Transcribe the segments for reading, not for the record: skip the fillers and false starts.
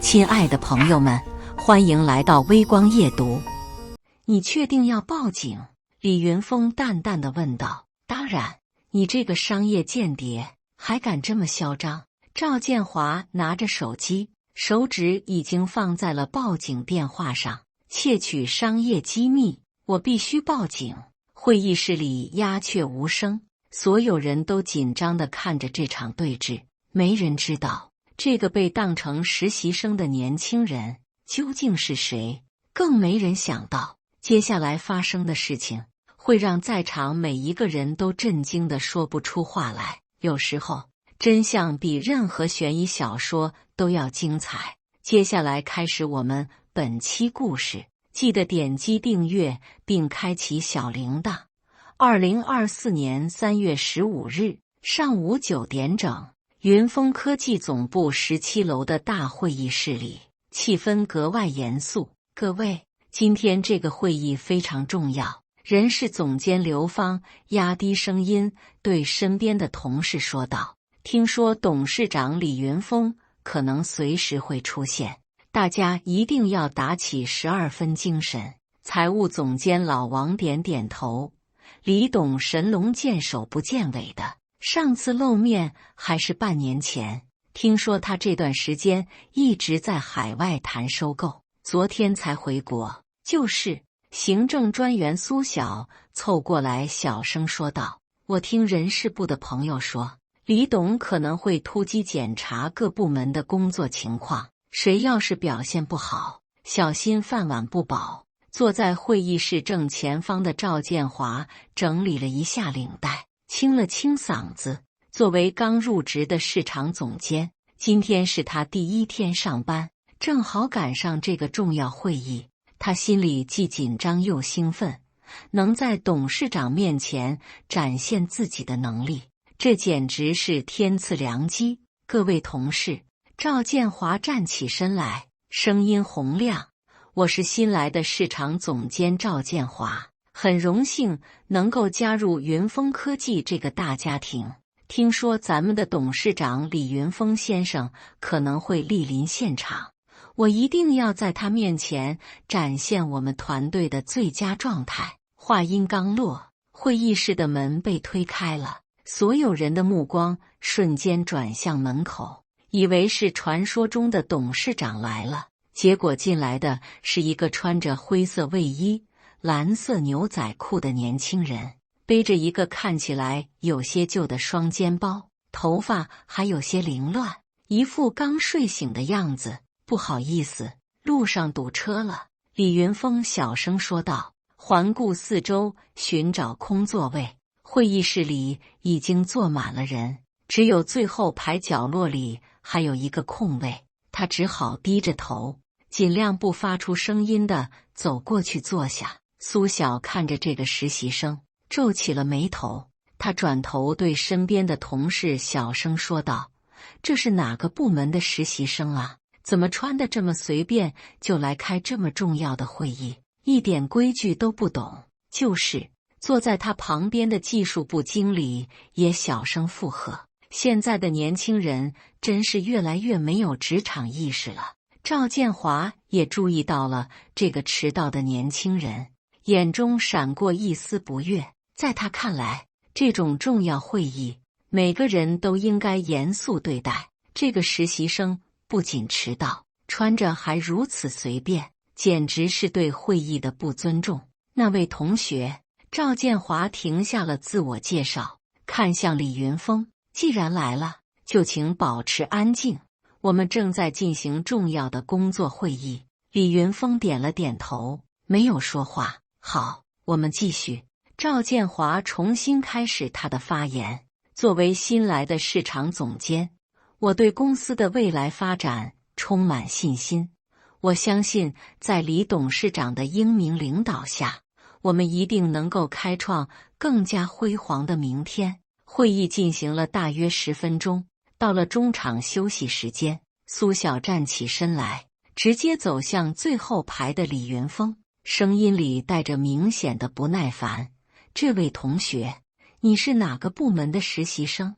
亲爱的朋友们，欢迎来到微光夜读。你确定要报警？李云峰淡淡地问道。当然，你这个商业间谍还敢这么嚣张？赵建华拿着手机，手指已经放在了报警电话上。窃取商业机密，我必须报警。会议室里鸦雀无声，所有人都紧张地看着这场对峙，没人知道这个被当成实习生的年轻人究竟是谁，更没人想到接下来发生的事情会让在场每一个人都震惊地说不出话来。有时候，真相比任何悬疑小说都要精彩。接下来开始我们本期故事，记得点击订阅并开启小铃铛。2024年3月15日上午9点整，云峰科技总部17楼的大会议室里，气氛格外严肃。各位，今天这个会议非常重要。人事总监刘芳压低声音对身边的同事说道：“听说董事长李云峰可能随时会出现，大家一定要打起12分精神。”财务总监老王点点头。李董神龙见首不见尾的，上次露面还是半年前，听说他这段时间一直在海外谈收购，昨天才回国。就是。行政专员苏晓凑过来小声说道：“我听人事部的朋友说，李董可能会突击检查各部门的工作情况，谁要是表现不好，小心饭碗不保。”坐在会议室正前方的赵建华整理了一下领带，清了清嗓子。作为刚入职的市场总监，今天是他第一天上班，正好赶上这个重要会议。他心里既紧张又兴奋，能在董事长面前展现自己的能力，这简直是天赐良机。各位同事，赵建华站起身来，声音洪亮：“我是新来的市场总监赵建华，很荣幸能够加入云峰科技这个大家庭。听说咱们的董事长李云峰先生可能会莅临现场。我一定要在他面前展现我们团队的最佳状态。”话音刚落，会议室的门被推开了，所有人的目光瞬间转向门口，以为是传说中的董事长来了，结果进来的是一个穿着灰色卫衣、蓝色牛仔裤的年轻人，背着一个看起来有些旧的双肩包，头发还有些凌乱，一副刚睡醒的样子。“不好意思，路上堵车了。”李云峰小声说道，环顾四周寻找空座位。会议室里已经坐满了人，只有最后排角落里还有一个空位。他只好低着头，尽量不发出声音地走过去坐下。苏晓看着这个实习生，皱起了眉头。他转头对身边的同事小声说道：“这是哪个部门的实习生啊？怎么穿得这么随便就来开这么重要的会议，一点规矩都不懂。”就是。坐在他旁边的技术部经理也小声附和：“现在的年轻人真是越来越没有职场意识了。”赵建华也注意到了这个迟到的年轻人，眼中闪过一丝不悦。在他看来，这种重要会议，每个人都应该严肃对待。这个实习生不仅迟到，穿着还如此随便，简直是对会议的不尊重。那位同学，赵建华停下了自我介绍，看向李云峰：“既然来了，就请保持安静，我们正在进行重要的工作会议。”李云峰点了点头，没有说话。“好，我们继续。”赵建华重新开始他的发言：“作为新来的市场总监，我对公司的未来发展充满信心。我相信在李董事长的英明领导下，我们一定能够开创更加辉煌的明天。”会议进行了大约10分钟，到了中场休息时间，苏晓站起身来，直接走向最后排的李云峰，声音里带着明显的不耐烦：“这位同学，你是哪个部门的实习生？”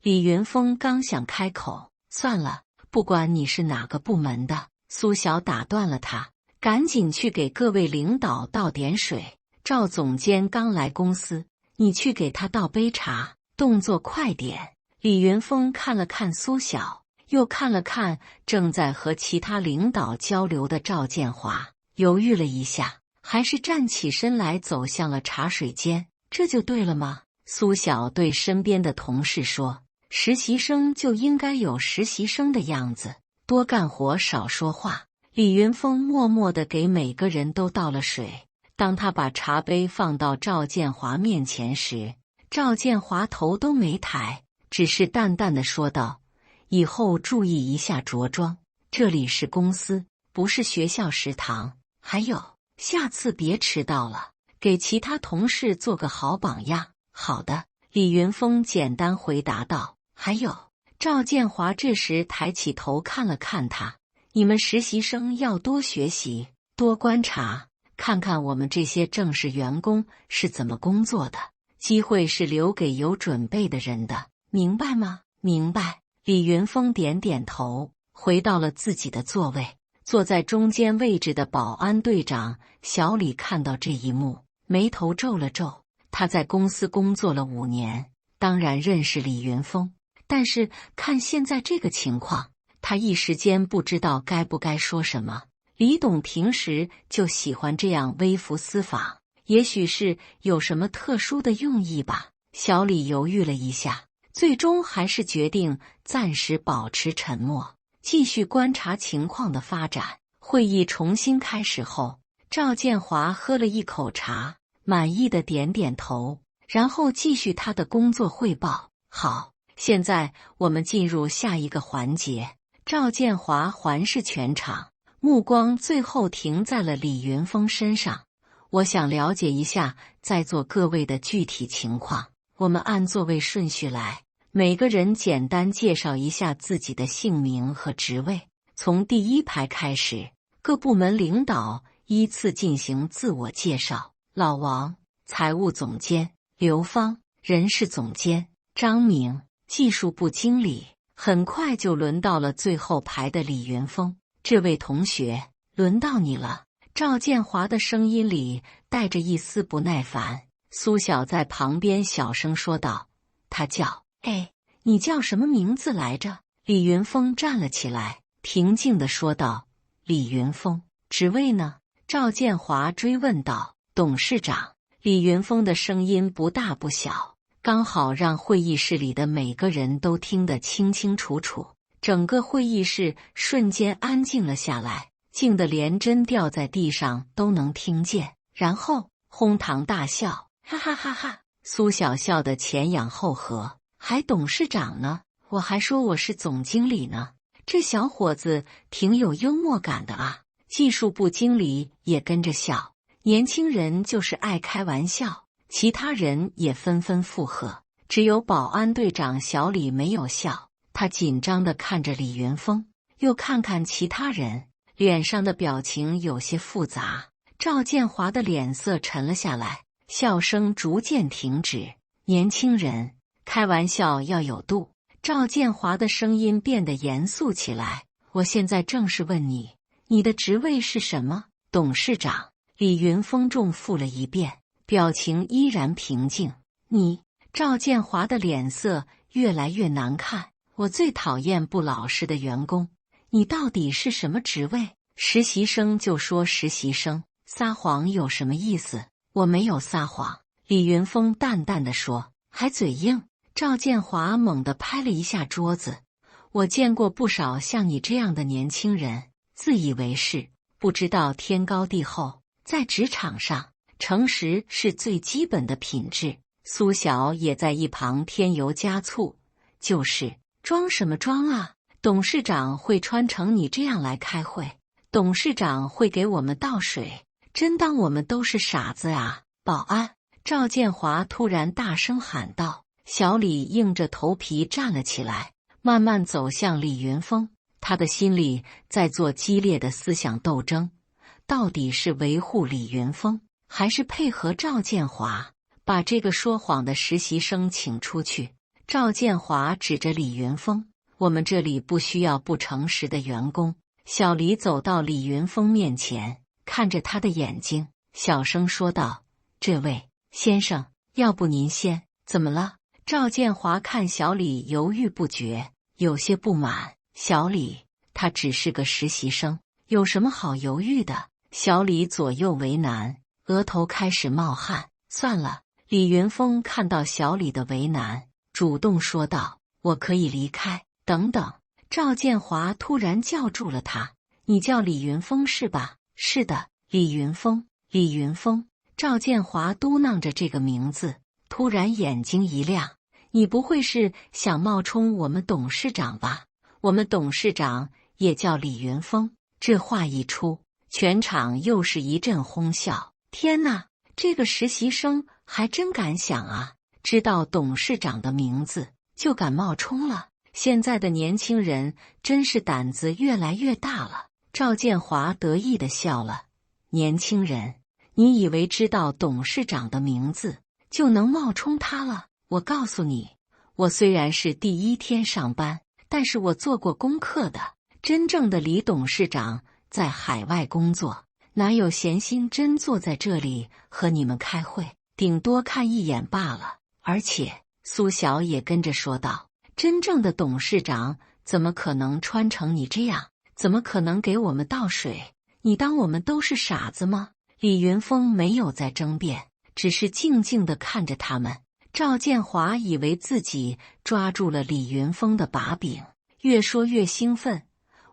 李云峰刚想开口，算了，不管你是哪个部门的。苏晓打断了他，赶紧去给各位领导倒点水。赵总监刚来公司，你去给他倒杯茶，动作快点。李云峰看了看苏晓，又看了看正在和其他领导交流的赵建华，犹豫了一下，还是站起身来走向了茶水间。这就对了吗？苏晓对身边的同事说，实习生就应该有实习生的样子，多干活少说话。李云峰默默地给每个人都倒了水。当他把茶杯放到赵建华面前时，赵建华头都没抬，只是淡淡地说道，以后注意一下着装，这里是公司，不是学校食堂。还有，下次别迟到了，给其他同事做个好榜样。好的，李云峰简单回答道。还有，赵建华这时抬起头看了看他，你们实习生要多学习，多观察，看看我们这些正式员工是怎么工作的。机会是留给有准备的人的，明白吗？明白。李云峰点点头，回到了自己的座位。坐在中间位置的保安队长小李看到这一幕，眉头皱了皱。他在公司工作了5年，当然认识李云峰，但是看现在这个情况，他一时间不知道该不该说什么。李董平时就喜欢这样微服私访，也许是有什么特殊的用意吧。小李犹豫了一下，最终还是决定暂时保持沉默，继续观察情况的发展。会议重新开始后，赵建华喝了一口茶，满意的点点头，然后继续他的工作汇报。好，现在我们进入下一个环节。赵建华环视全场，目光最后停在了李云峰身上。我想了解一下在座各位的具体情况，我们按座位顺序来，每个人简单介绍一下自己的姓名和职位。从第1排开始，各部门领导依次进行自我介绍。老王，财务总监；刘芳，人事总监；张明，技术部经理。很快就轮到了最后排的李云峰，这位同学，轮到你了。赵建华的声音里带着一丝不耐烦。苏晓在旁边小声说道，他叫，你叫什么名字来着？李云峰站了起来，平静地说道，李云峰。职位呢？赵建华追问道。董事长。李云峰的声音不大不小，刚好让会议室里的每个人都听得清清楚楚。整个会议室瞬间安静了下来，静得连针掉在地上都能听见，然后哄堂大笑，哈哈哈哈！苏晓笑得前仰后合，还董事长呢？我还说我是总经理呢。这小伙子挺有幽默感的啊。技术部经理也跟着笑，年轻人就是爱开玩笑。其他人也纷纷附和，只有保安队长小李没有笑。他紧张地看着李云峰，又看看其他人，脸上的表情有些复杂。赵建华的脸色沉了下来，笑声逐渐停止。年轻人，开玩笑要有度。赵建华的声音变得严肃起来。我现在正式问你，你的职位是什么？董事长。李云峰重复了一遍，表情依然平静。你，赵建华的脸色越来越难看。我最讨厌不老实的员工。你到底是什么职位？实习生就说实习生，撒谎有什么意思？我没有撒谎。李云峰淡淡地说。还嘴硬？赵建华猛地拍了一下桌子。我见过不少像你这样的年轻人，自以为是，不知道天高地厚。在职场上，诚实是最基本的品质。苏晓也在一旁添油加醋，就是装什么装啊？董事长会穿成你这样来开会？董事长会给我们倒水？真当我们都是傻子啊？保安！赵建华突然大声喊道。小李硬着头皮站了起来，慢慢走向李云峰。他的心里在做激烈的思想斗争，到底是维护李云峰，还是配合赵建华，把这个说谎的实习生请出去？赵建华指着李云峰，我们这里不需要不诚实的员工。小李走到李云峰面前，看着他的眼睛，小声说道：“这位先生，要不您先……怎么了？”赵建华看小李犹豫不决，有些不满。小李，他只是个实习生，有什么好犹豫的？小李左右为难，额头开始冒汗。算了。李云峰看到小李的为难，主动说道：“我可以离开。”等等。赵建华突然叫住了他：“你叫李云峰是吧？”“是的，李云峰。”李云峰。赵建华嘟囔着这个名字，突然眼睛一亮：“你不会是想冒充我们董事长吧？我们董事长也叫李云峰。”这话一出，全场又是一阵哄笑。天哪，这个实习生还真敢想啊！知道董事长的名字就敢冒充了。现在的年轻人真是胆子越来越大了。赵建华得意地笑了：“年轻人，你以为知道董事长的名字就能冒充他了？我告诉你，我虽然是第一天上班，但是我做过功课的。真正的李董事长在海外工作，哪有闲心真坐在这里和你们开会？顶多看一眼罢了。”而且苏晓也跟着说道：“真正的董事长怎么可能穿成你这样？怎么可能给我们倒水？你当我们都是傻子吗？”李云峰没有再争辩，只是静静地看着他们。赵建华以为自己抓住了李云峰的把柄，越说越兴奋：“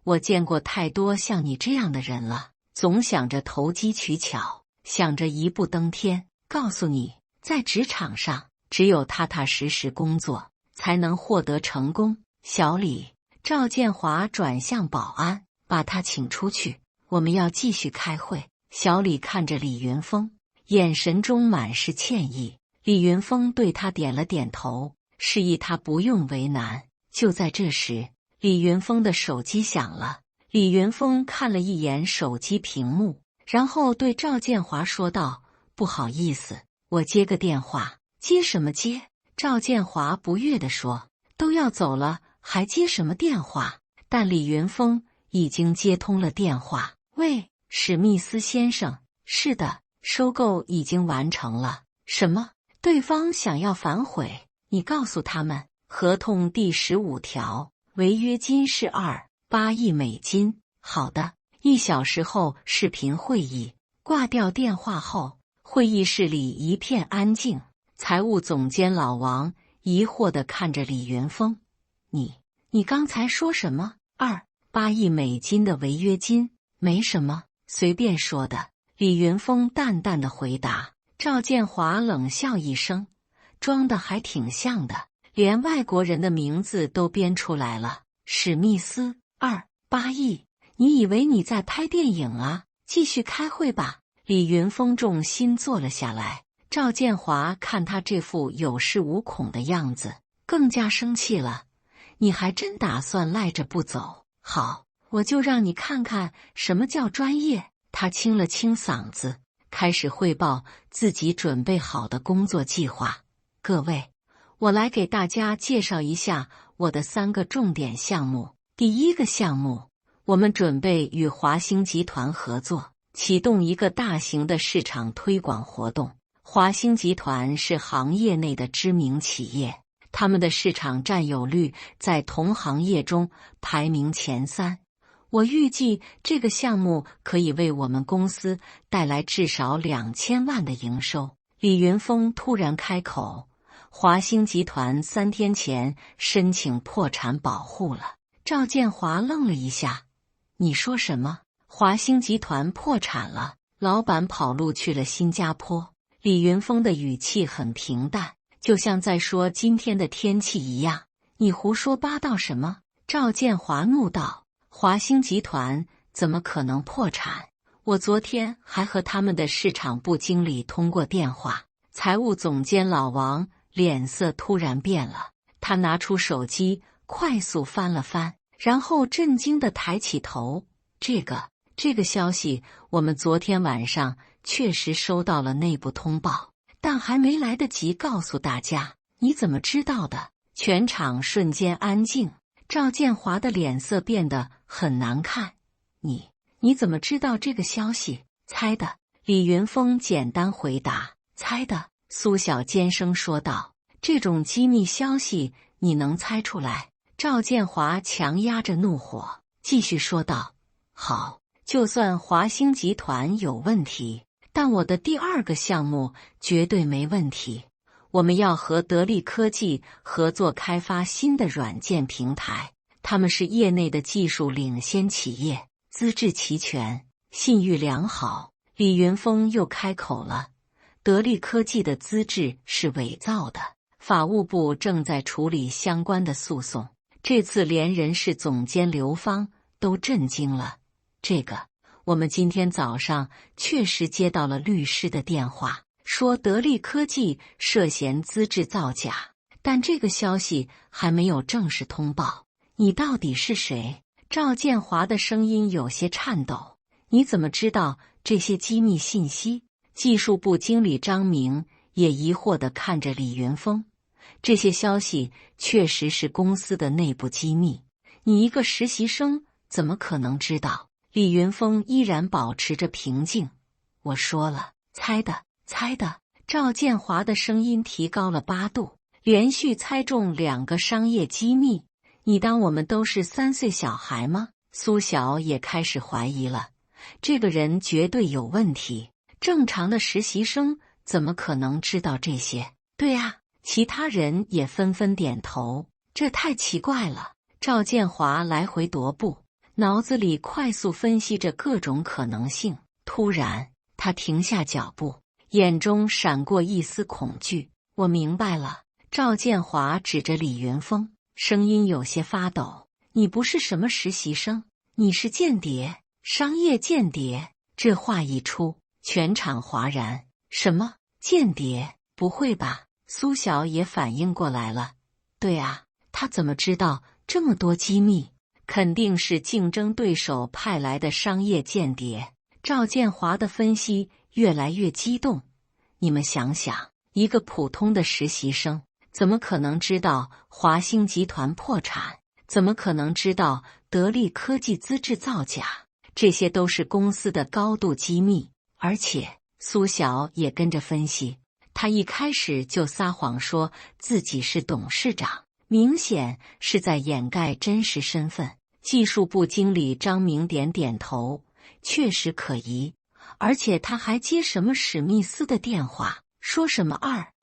我见过太多像你这样的人了，总想着投机取巧，想着一步登天。告诉你，在职场上，只有踏踏实实工作，才能获得成功。”小李，赵建华转向保安：“把他请出去，我们要继续开会。”小李看着李云峰，眼神中满是歉意。李云峰对他点了点头，示意他不用为难。就在这时，李云峰的手机响了。李云峰看了一眼手机屏幕，然后对赵建华说道：“不好意思，我接个电话。”“接什么接？”赵建华不悦地说：“都要走了，还接什么电话？”但李云峰已经接通了电话。“喂，史密斯先生。”“是的，收购已经完成了。”“什么？对方想要反悔？你告诉他们，合同第15条，违约金是2.8亿美金。”“好的。”1小时后视频会议。挂掉电话后，会议室里一片安静。财务总监老王疑惑地看着李云峰：“你刚才说什么？2.8亿美金的违约金？”“没什么，随便说的。”李云峰淡淡的回答。赵建华冷笑一声，装的还挺像的，连外国人的名字都编出来了。史密斯，2.8亿，你以为你在拍电影啊？继续开会吧。李云峰重心坐了下来。赵建华看他这副有恃无恐的样子，更加生气了。你还真打算赖着不走？好，我就让你看看什么叫专业。他清了清嗓子，开始汇报自己准备好的工作计划。各位，我来给大家介绍一下我的3个重点项目。第一个项目，我们准备与华兴集团合作，启动一个大型的市场推广活动。华兴集团是行业内的知名企业，他们的市场占有率在同行业中排名前3。我预计这个项目可以为我们公司带来至少2000万的营收。李云峰突然开口：“华兴集团3天前申请破产保护了。”赵建华愣了一下：“你说什么？华兴集团破产了？老板跑路去了新加坡？”李云峰的语气很平淡，就像在说今天的天气一样。“你胡说八道什么？”赵建华怒道：“华兴集团怎么可能破产？我昨天还和他们的市场部经理通过电话。”财务总监老王脸色突然变了，他拿出手机快速翻了翻，然后震惊地抬起头：“这个消息，我们昨天晚上确实收到了内部通报，但还没来得及告诉大家。”“你怎么知道的？”全场瞬间安静。赵建华的脸色变得很难看。你怎么知道这个消息？猜的。李云峰简单回答。猜的。苏小尖声说道。这种机密消息你能猜出来？赵建华强压着怒火，继续说道。好，就算华兴集团有问题，但我的第二个项目绝对没问题。我们要和得力科技合作开发新的软件平台，他们是业内的技术领先企业，资质齐全，信誉良好。李云峰又开口了，得力科技的资质是伪造的，法务部正在处理相关的诉讼，这次连人事总监刘芳都震惊了。我们今天早上确实接到了律师的电话，说得力科技涉嫌资质造假，但这个消息还没有正式通报。你到底是谁？赵建华的声音有些颤抖。你怎么知道这些机密信息？技术部经理张明也疑惑地看着李云峰。这些消息确实是公司的内部机密，你一个实习生怎么可能知道？李云峰依然保持着平静。我说了，猜的。赵建华的声音提高了8度，连续猜中2个商业机密。你当我们都是3岁小孩吗？苏晓也开始怀疑了，这个人绝对有问题，正常的实习生怎么可能知道这些？对啊，其他人也纷纷点头。这太奇怪了。赵建华来回踱步，脑子里快速分析着各种可能性。突然，他停下脚步，眼中闪过一丝恐惧。我明白了。赵建华指着李云峰，声音有些发抖。你不是什么实习生，你是间谍，商业间谍。这话一出，全场哗然。什么间谍？不会吧？苏晓也反应过来了。对啊，他怎么知道这么多机密？肯定是竞争对手派来的商业间谍。赵建华的分析越来越激动。你们想想，一个普通的实习生怎么可能知道华兴集团破产？怎么可能知道得力科技资质造假？这些都是公司的高度机密。而且苏晓也跟着分析，他一开始就撒谎说自己是董事长，明显是在掩盖真实身份。技术部经理张明点头，确实可疑。而且他还接什么史密斯的电话，说什么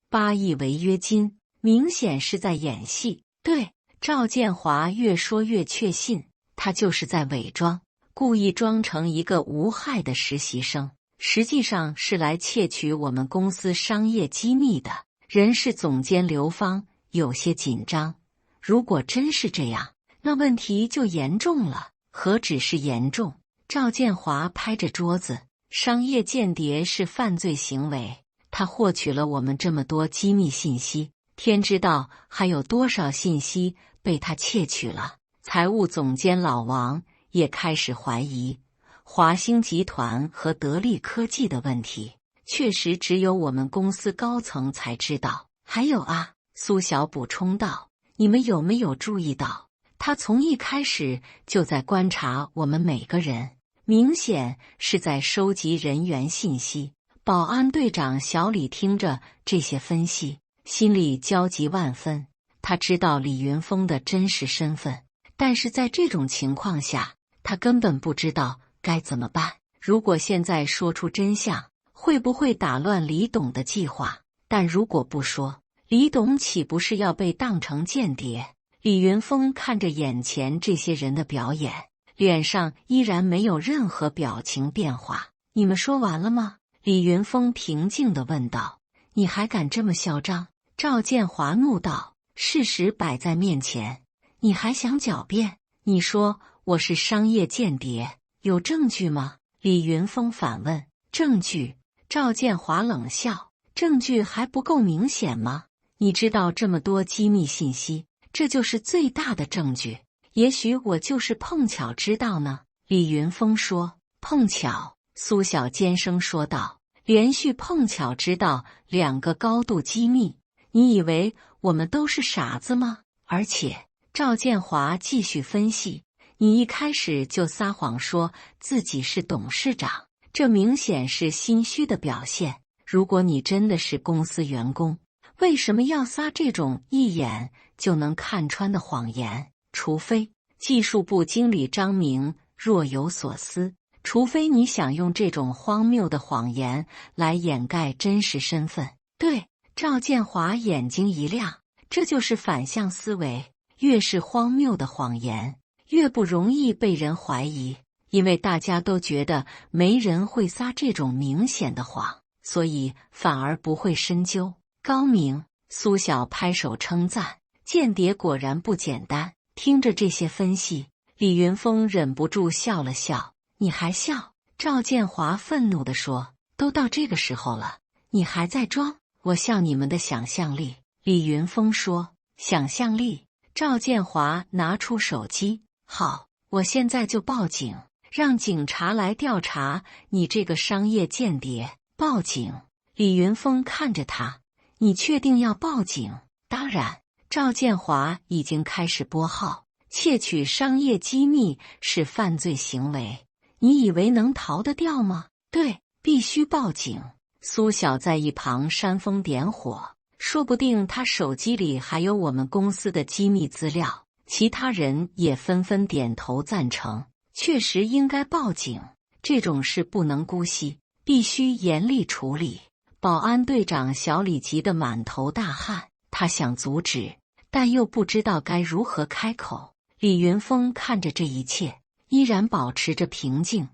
2.8亿违约金，明显是在演戏。对，赵建华越说越确信，他就是在伪装，故意装成一个无害的实习生，实际上是来窃取我们公司商业机密的。人事总监刘芳有些紧张。如果真是这样，那问题就严重了。何止是严重？赵建华拍着桌子，商业间谍是犯罪行为，他获取了我们这么多机密信息，天知道还有多少信息被他窃取了。财务总监老王也开始怀疑，华兴集团和得力科技的问题，确实只有我们公司高层才知道。还有啊，苏晓补充道，你们有没有注意到，他从一开始就在观察我们每个人，明显是在收集人员信息。保安队长小李听着这些分析，心里焦急万分。他知道李云峰的真实身份，但是在这种情况下，他根本不知道该怎么办。如果现在说出真相，会不会打乱李董的计划？但如果不说，李董岂不是要被当成间谍？李云峰看着眼前这些人的表演，脸上依然没有任何表情变化。你们说完了吗？李云峰平静地问道。你还敢这么嚣张？赵建华怒道。事实摆在面前，你还想狡辩？你说我是商业间谍，有证据吗？李云峰反问。证据？赵建华冷笑。证据还不够明显吗？你知道这么多机密信息，这就是最大的证据。也许我就是碰巧知道呢。李云峰说。碰巧？苏晓尖声说道。连续碰巧知道2个高度机密，你以为我们都是傻子吗？而且赵建华继续分析：你一开始就撒谎说自己是董事长，这明显是心虚的表现。如果你真的是公司员工，为什么要撒这种一眼就能看穿的谎言？除非技术部经理张明若有所思，除非你想用这种荒谬的谎言来掩盖真实身份。对，赵建华眼睛一亮，这就是反向思维。越是荒谬的谎言，越不容易被人怀疑，因为大家都觉得没人会撒这种明显的谎，所以反而不会深究。高明，苏晓拍手称赞，间谍果然不简单。听着这些分析，李云峰忍不住笑了笑。你还笑？赵建华愤怒地说，都到这个时候了，你还在装？我笑你们的想象力。李云峰说，想象力？赵建华拿出手机，好，我现在就报警，让警察来调查你这个商业间谍。报警？李云峰看着他，你确定要报警？当然。赵建华已经开始拨号，窃取商业机密是犯罪行为，你以为能逃得掉吗？对，必须报警。苏晓在一旁煽风点火，说不定他手机里还有我们公司的机密资料。其他人也纷纷点头赞成，确实应该报警，这种事不能姑息，必须严厉处理。保安队长小李急得满头大汗，他想阻止，但又不知道该如何开口。李云峰看着这一切，依然保持着平静。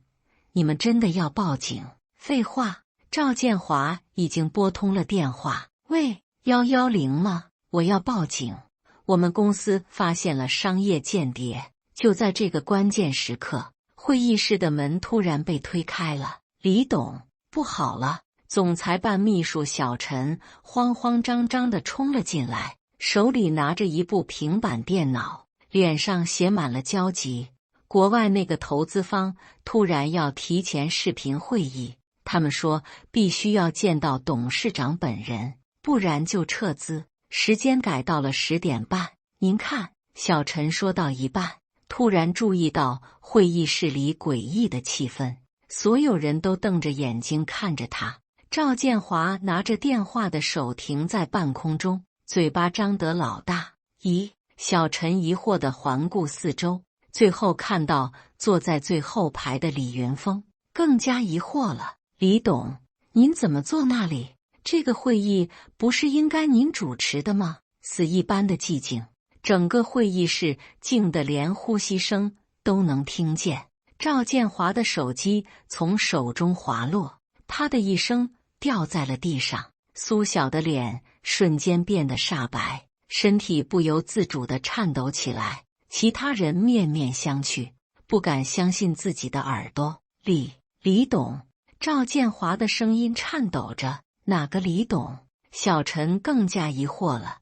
你们真的要报警？废话，赵建华已经拨通了电话。喂，110吗？我要报警。我们公司发现了商业间谍。就在这个关键时刻，会议室的门突然被推开了。李董，不好了！总裁办秘书小陈慌慌张张地冲了进来，手里拿着一部平板电脑，脸上写满了焦急。国外那个投资方突然要提前视频会议，他们说必须要见到董事长本人，不然就撤资。时间改到了10点半。您看，小陈说到一半，突然注意到会议室里诡异的气氛，所有人都瞪着眼睛看着他。赵建华拿着电话的手停在半空中，嘴巴张得老大。咦？小陈疑惑地环顾四周，最后看到坐在最后排的李云峰，更加疑惑了。李董，您怎么坐那里？这个会议不是应该您主持的吗？死一般的寂静，整个会议室静得连呼吸声都能听见。赵建华的手机从手中滑落，啪的一声掉在了地上。苏晓的脸瞬间变得煞白，身体不由自主地颤抖起来。其他人面面相觑，不敢相信自己的耳朵。李董，赵建华的声音颤抖着。哪个李董？小陈更加疑惑了。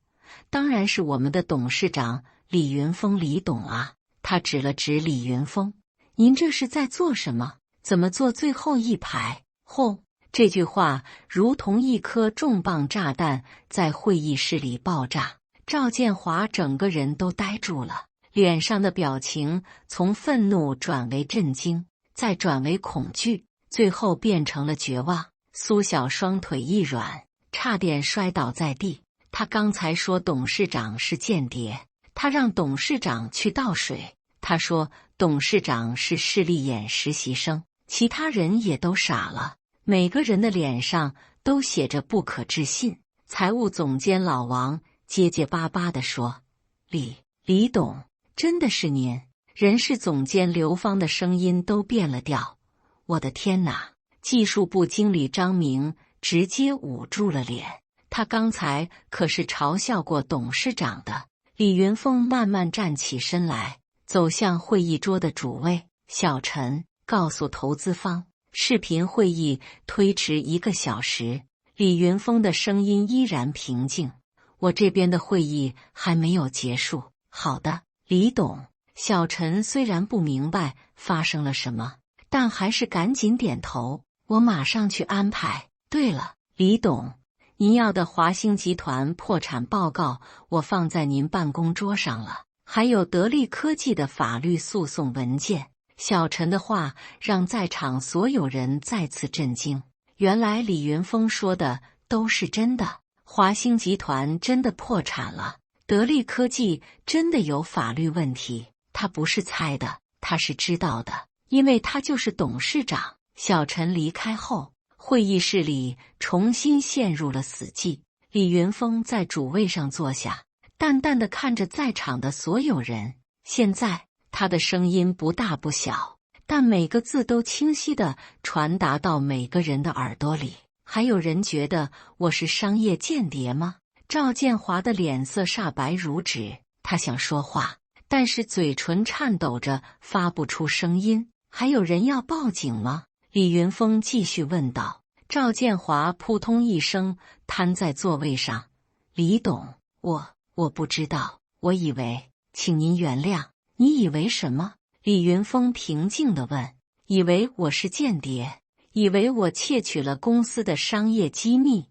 当然是我们的董事长李云峰李董啊！他指了指李云峰，您这是在做什么？怎么坐最后一排？轰！这句话如同一颗重磅炸弹在会议室里爆炸。赵建华整个人都呆住了，脸上的表情从愤怒转为震惊，再转为恐惧，最后变成了绝望。苏晓双腿一软，差点摔倒在地。他刚才说董事长是间谍，他让董事长去倒水。他说董事长是势利眼实习生，其他人也都傻了，每个人的脸上都写着不可置信。财务总监老王结结巴巴地说：“李董，真的是您？”人事总监刘芳的声音都变了调：“我的天哪！”技术部经理张明直接捂住了脸，他刚才可是嘲笑过董事长的。李云峰慢慢站起身来，走向会议桌的主位。小陈，告诉投资方，视频会议推迟1个小时。李云峰的声音依然平静：“我这边的会议还没有结束。”好的，李董。小陈虽然不明白发生了什么，但还是赶紧点头。我马上去安排。对了，李董，您要的华兴集团破产报告我放在您办公桌上了。还有得力科技的法律诉讼文件。小陈的话让在场所有人再次震惊，原来李云峰说的都是真的，华兴集团真的破产了，得力科技真的有法律问题。他不是猜的，他是知道的，因为他就是董事长。小陈离开后，会议室里重新陷入了死寂。李云峰在主位上坐下，淡淡的看着在场的所有人。现在他的声音不大不小，但每个字都清晰地传达到每个人的耳朵里。还有人觉得我是商业间谍吗？赵建华的脸色煞白如纸，他想说话，但是嘴唇颤抖着发不出声音。还有人要报警吗？李云峰继续问道。赵建华扑通一声瘫在座位上。李董，我不知道，我以为，请您原谅。你以为什么？李云峰平静地问。以为我是间谍，以为我窃取了公司的商业机密。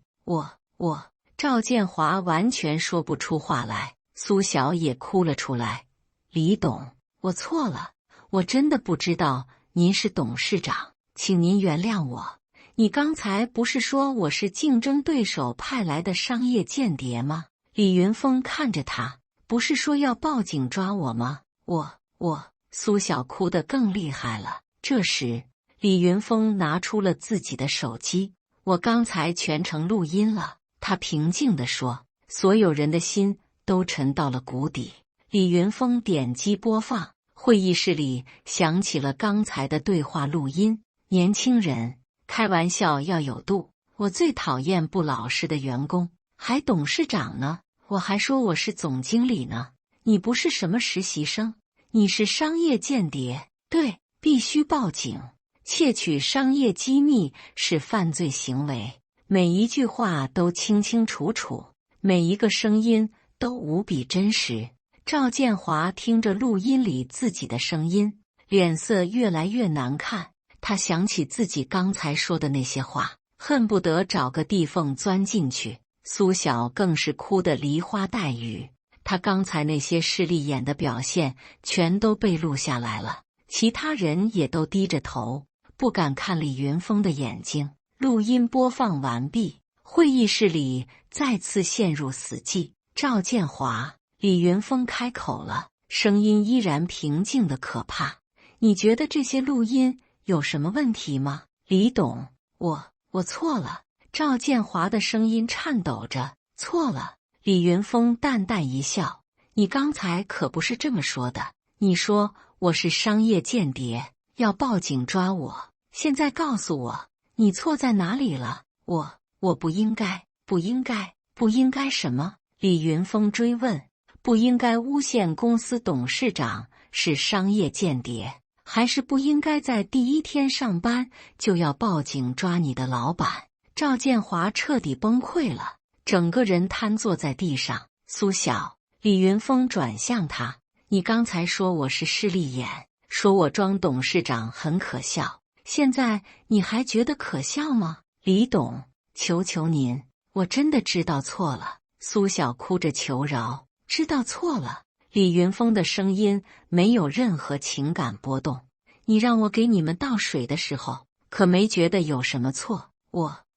赵建华完全说不出话来，苏晓也哭了出来。李董，我错了，我真的不知道您是董事长，请您原谅我。你刚才不是说我是竞争对手派来的商业间谍吗？李云峰看着他，不是说要报警抓我吗？苏晓哭得更厉害了。这时，李云峰拿出了自己的手机。我刚才全程录音了，他平静地说。所有人的心都沉到了谷底。李云峰点击播放，会议室里响起了刚才的对话录音。年轻人，开玩笑要有度，我最讨厌不老实的员工，还董事长呢，我还说我是总经理呢。你不是什么实习生，你是商业间谍，对，必须报警。窃取商业机密是犯罪行为，每一句话都清清楚楚，每一个声音都无比真实。赵建华听着录音里自己的声音，脸色越来越难看。他想起自己刚才说的那些话，恨不得找个地缝钻进去。苏晓更是哭得梨花带雨。他刚才那些势利眼的表现全都被录下来了，其他人也都低着头，不敢看李云峰的眼睛。录音播放完毕，会议室里再次陷入死寂。赵建华，李云峰开口了，声音依然平静的可怕。你觉得这些录音有什么问题吗？李董，我错了。赵建华的声音颤抖着，错了。李云峰淡淡一笑，你刚才可不是这么说的，你说我是商业间谍，要报警抓我。现在告诉我，你错在哪里了？我不应该什么？李云峰追问。不应该诬陷公司董事长是商业间谍，还是不应该在第一天上班就要报警抓你的老板？赵建华彻底崩溃了，整个人瘫坐在地上。苏晓，李云峰转向他，你刚才说我是势利眼，说我装董事长很可笑，现在你还觉得可笑吗？李董，求求您，我真的知道错了。苏晓哭着求饶，知道错了。李云峰的声音没有任何情感波动。你让我给你们倒水的时候，可没觉得有什么错。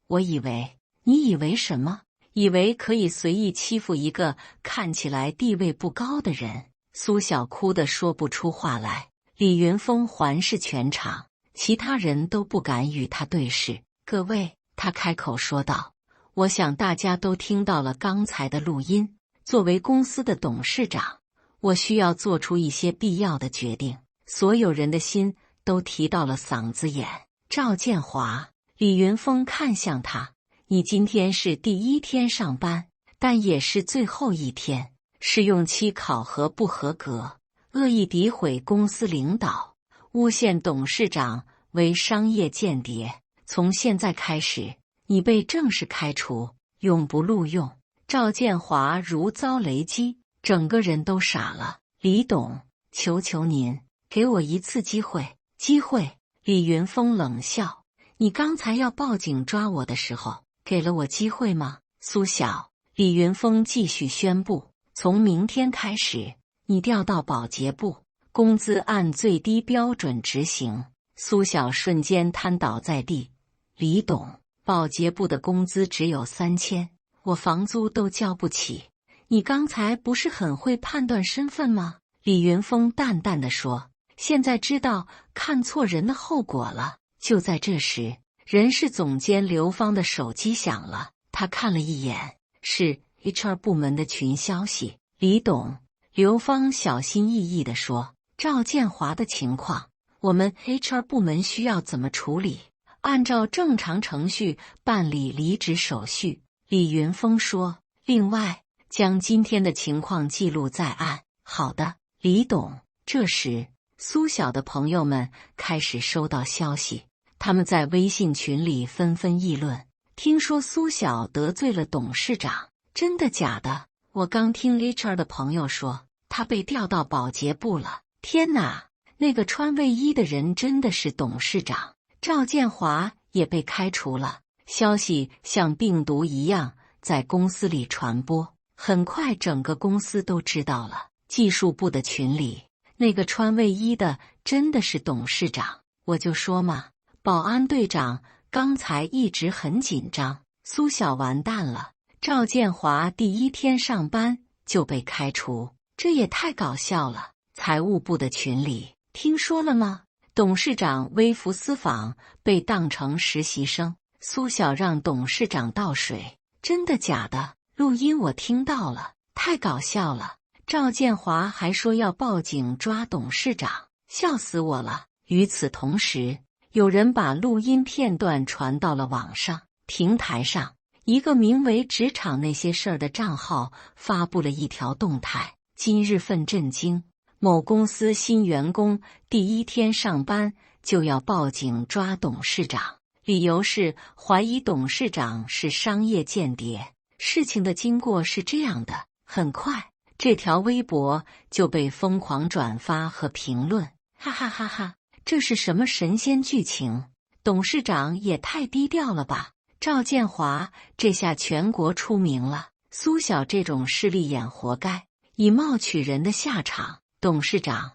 我以为，你以为什么？以为可以随意欺负一个看起来地位不高的人。苏晓哭得说不出话来。李云峰环视全场，其他人都不敢与他对视。各位，他开口说道，我想大家都听到了刚才的录音。作为公司的董事长，我需要做出一些必要的决定。所有人的心都提到了嗓子眼。赵建华，李云峰看向他，你今天是第一天上班，但也是最后一天。试用期考核不合格，恶意诋毁公司领导，诬陷董事长为商业间谍。从现在开始，你被正式开除，永不录用。赵建华如遭雷击，整个人都傻了。李董，求求您，给我一次机会。机会？李云峰冷笑，你刚才要报警抓我的时候，给了我机会吗？苏晓，李云峰继续宣布，从明天开始，你调到保洁部，工资按最低标准执行。苏小瞬间瘫倒在地。李董，保洁部的工资只有3000，我房租都交不起。你刚才不是很会判断身份吗？李云峰淡淡的说。现在知道看错人的后果了。就在这时，人事总监刘芳的手机响了，他看了一眼，是 HR 部门的群消息。李董，刘芳小心翼翼地说，赵建华的情况，我们 HR 部门需要怎么处理？按照正常程序办理离职手续。李云峰说，另外将今天的情况记录在案。好的，李董。这时，苏小的朋友们开始收到消息，他们在微信群里纷纷议论，听说苏小得罪了董事长。真的假的？我刚听 HR 的朋友说，他被调到保洁部了。天哪，那个穿卫衣的人真的是董事长？赵建华也被开除了。消息像病毒一样在公司里传播，很快整个公司都知道了。技术部的群里，那个穿卫衣的真的是董事长。我就说嘛，保安队长刚才一直很紧张。苏小完蛋了，赵建华第一天上班就被开除，这也太搞笑了。财务部的群里，听说了吗？董事长微服私访被当成实习生，苏小让董事长倒水。真的假的？录音我听到了，太搞笑了。赵建华还说要报警抓董事长，笑死我了。与此同时，有人把录音片段传到了网上。平台上，一个名为职场那些事儿的账号发布了一条动态：今日份震惊，某公司新员工第一天上班就要报警抓董事长，理由是怀疑董事长是商业间谍。事情的经过是这样的，很快这条微博就被疯狂转发和评论，哈哈哈哈！这是什么神仙剧情？董事长也太低调了吧！赵建华这下全国出名了，苏小这种势利眼活该，以貌取人的下场。董事长，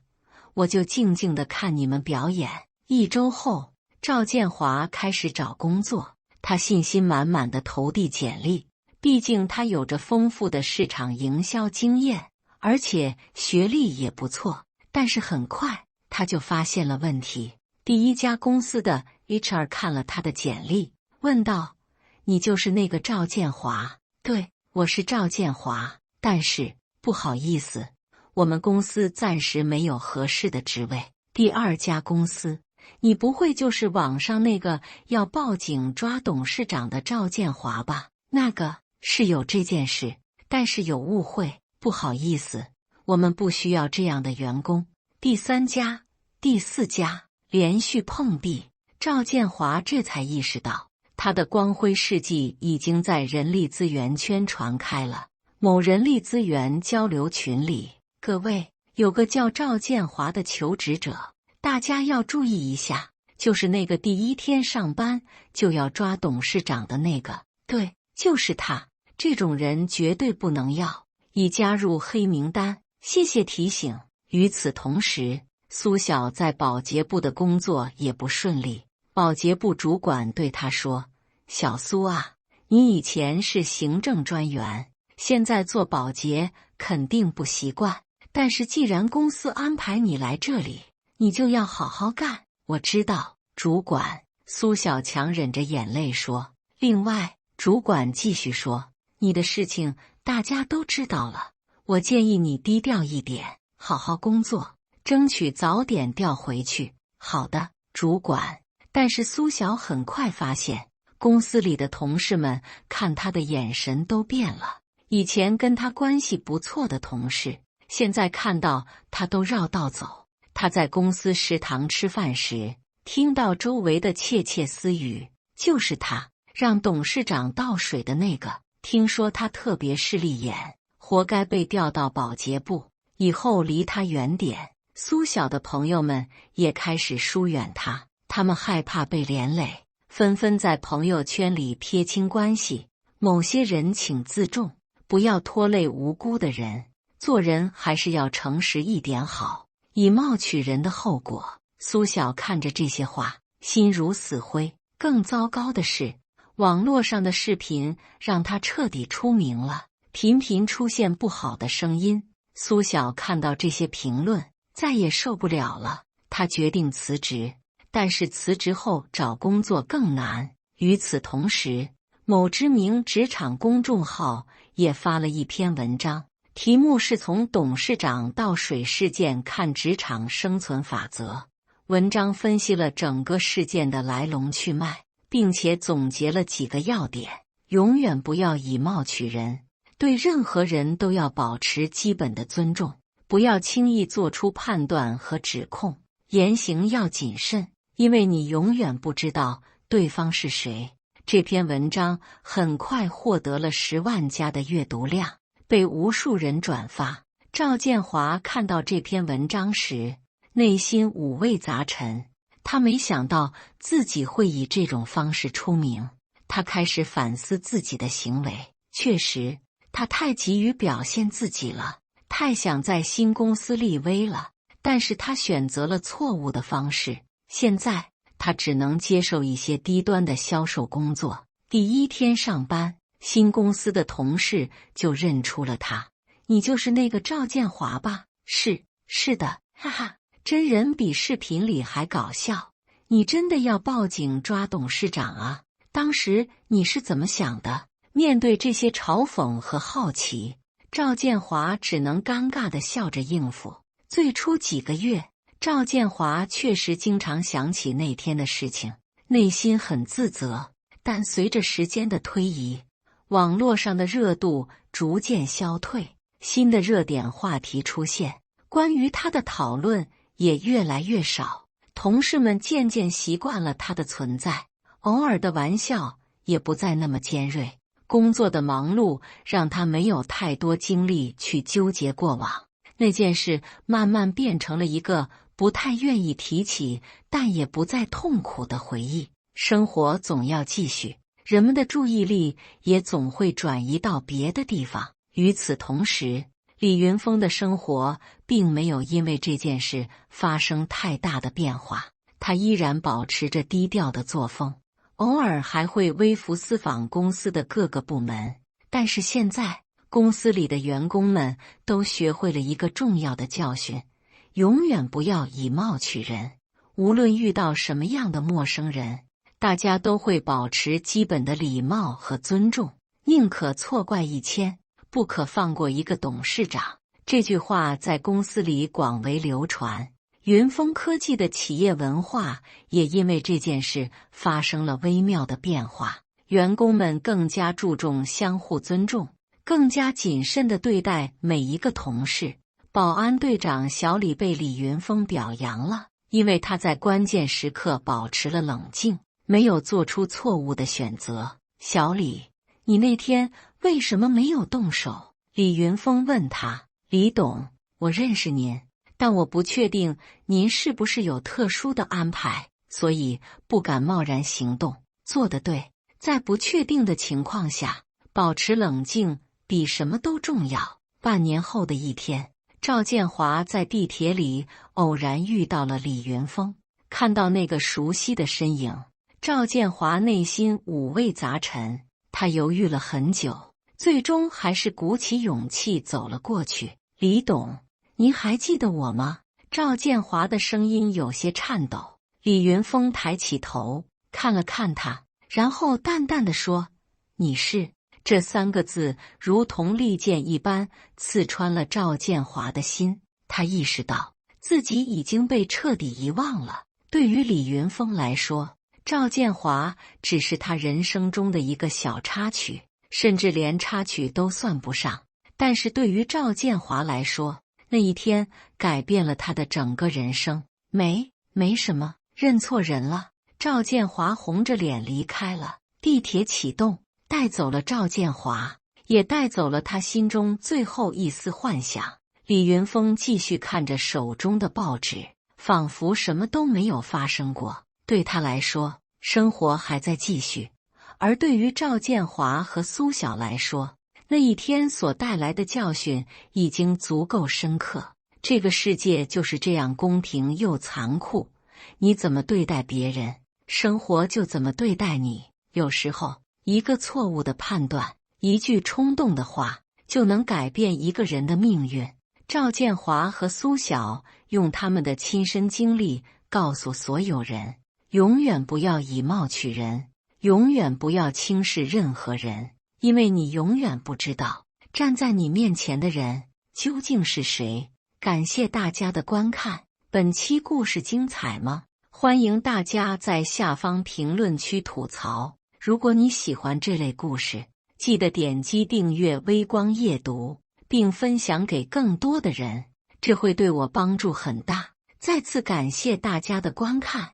我就静静地看你们表演。1周后，赵建华开始找工作，他信心满满地投递简历。毕竟他有着丰富的市场营销经验，而且学历也不错。但是很快他就发现了问题。第一家公司的 HR 看了他的简历，问道：“你就是那个赵建华？”“对，我是赵建华，但是不好意思，我们公司暂时没有合适的职位。”第二家公司：“你不会就是网上那个要报警抓董事长的赵建华吧？”“那个。”“是有这件事，但是有误会，不好意思，我们不需要这样的员工。”第三家、第四家连续碰壁，赵建华这才意识到，他的光辉事迹已经在人力资源圈传开了。某人力资源交流群里，各位，有个叫赵建华的求职者，大家要注意一下，就是那个第一天上班就要抓董事长的那个，对，就是他。这种人绝对不能要，已加入黑名单。谢谢提醒。与此同时，苏小在保洁部的工作也不顺利。保洁部主管对他说：“小苏啊，你以前是行政专员，现在做保洁肯定不习惯，但是既然公司安排你来这里，你就要好好干。”“我知道，主管。”苏小强忍着眼泪说。另外，主管继续说：“你的事情大家都知道了，我建议你低调一点，好好工作，争取早点调回去。”“好的，主管。”但是苏小很快发现，公司里的同事们看他的眼神都变了。以前跟他关系不错的同事，现在看到他都绕道走。他在公司食堂吃饭时，听到周围的窃窃私语，就是他让董事长倒水的那个。听说他特别势利眼，活该被调到保洁部，以后离他远点。苏小的朋友们也开始疏远他，他们害怕被连累，纷纷在朋友圈里撇清关系。某些人请自重，不要拖累无辜的人。做人还是要诚实一点好，以貌取人的后果。苏晓看着这些话，心如死灰。更糟糕的是，网络上的视频让他彻底出名了，频频出现不好的声音。苏晓看到这些评论，再也受不了了，他决定辞职。但是辞职后找工作更难。与此同时，某知名职场公众号也发了一篇文章，题目是从董事长到水事件看职场生存法则。文章分析了整个事件的来龙去脉，并且总结了几个要点：永远不要以貌取人，对任何人都要保持基本的尊重，不要轻易做出判断和指控，言行要谨慎，因为你永远不知道对方是谁。这篇文章很快获得了10万加的阅读量，被无数人转发。赵建华看到这篇文章时，内心五味杂陈。他没想到自己会以这种方式出名，他开始反思自己的行为。确实，他太急于表现自己了，太想在新公司立威了，但是他选择了错误的方式。现在他只能接受一些低端的销售工作。第一天上班，新公司的同事就认出了他：“你就是那个赵建华吧？”“是的，哈哈，真人比视频里还搞笑。你真的要报警抓董事长啊？当时你是怎么想的？”面对这些嘲讽和好奇，赵建华只能尴尬地笑着应付。最初几个月，赵建华确实经常想起那天的事情，内心很自责。但随着时间的推移，网络上的热度逐渐消退，新的热点话题出现，关于他的讨论也越来越少。同事们渐渐习惯了他的存在，偶尔的玩笑也不再那么尖锐。工作的忙碌让他没有太多精力去纠结过往，那件事慢慢变成了一个不太愿意提起，但也不再痛苦的回忆。生活总要继续，人们的注意力也总会转移到别的地方。与此同时，李云峰的生活并没有因为这件事发生太大的变化，他依然保持着低调的作风，偶尔还会微服私访公司的各个部门。但是现在，公司里的员工们都学会了一个重要的教训：永远不要以貌取人。无论遇到什么样的陌生人，大家都会保持基本的礼貌和尊重，宁可错怪1000，不可放过一个董事长。这句话在公司里广为流传。云峰科技的企业文化也因为这件事发生了微妙的变化，员工们更加注重相互尊重，更加谨慎地对待每一个同事。保安队长小李被李云峰表扬了，因为他在关键时刻保持了冷静，没有做出错误的选择。小李，你那天为什么没有动手？李云峰问他。李董，我认识您，但我不确定您是不是有特殊的安排，所以不敢贸然行动。做得对，在不确定的情况下，保持冷静比什么都重要。半年后的一天，赵建华在地铁里偶然遇到了李云峰，看到那个熟悉的身影，赵建华内心五味杂陈，他犹豫了很久，最终还是鼓起勇气走了过去。李董，您还记得我吗？赵建华的声音有些颤抖。李云峰抬起头看了看他，然后淡淡地说：“你是。”这3个字如同利剑一般刺穿了赵建华的心。他意识到自己已经被彻底遗忘了。对于李云峰来说，赵建华只是他人生中的一个小插曲，甚至连插曲都算不上。但是对于赵建华来说，那一天改变了他的整个人生。没什么，认错人了。赵建华红着脸离开了。地铁启动，带走了赵建华，也带走了他心中最后一丝幻想。李云峰继续看着手中的报纸，仿佛什么都没有发生过。对他来说，生活还在继续。而对于赵建华和苏晓来说，那一天所带来的教训已经足够深刻。这个世界就是这样公平又残酷，你怎么对待别人，生活就怎么对待你。有时候，一个错误的判断，一句冲动的话，就能改变一个人的命运。赵建华和苏晓用他们的亲身经历告诉所有人，永远不要以貌取人，永远不要轻视任何人，因为你永远不知道站在你面前的人究竟是谁。感谢大家的观看，本期故事精彩吗？欢迎大家在下方评论区吐槽。如果你喜欢这类故事，记得点击订阅微光夜读，并分享给更多的人，这会对我帮助很大。再次感谢大家的观看。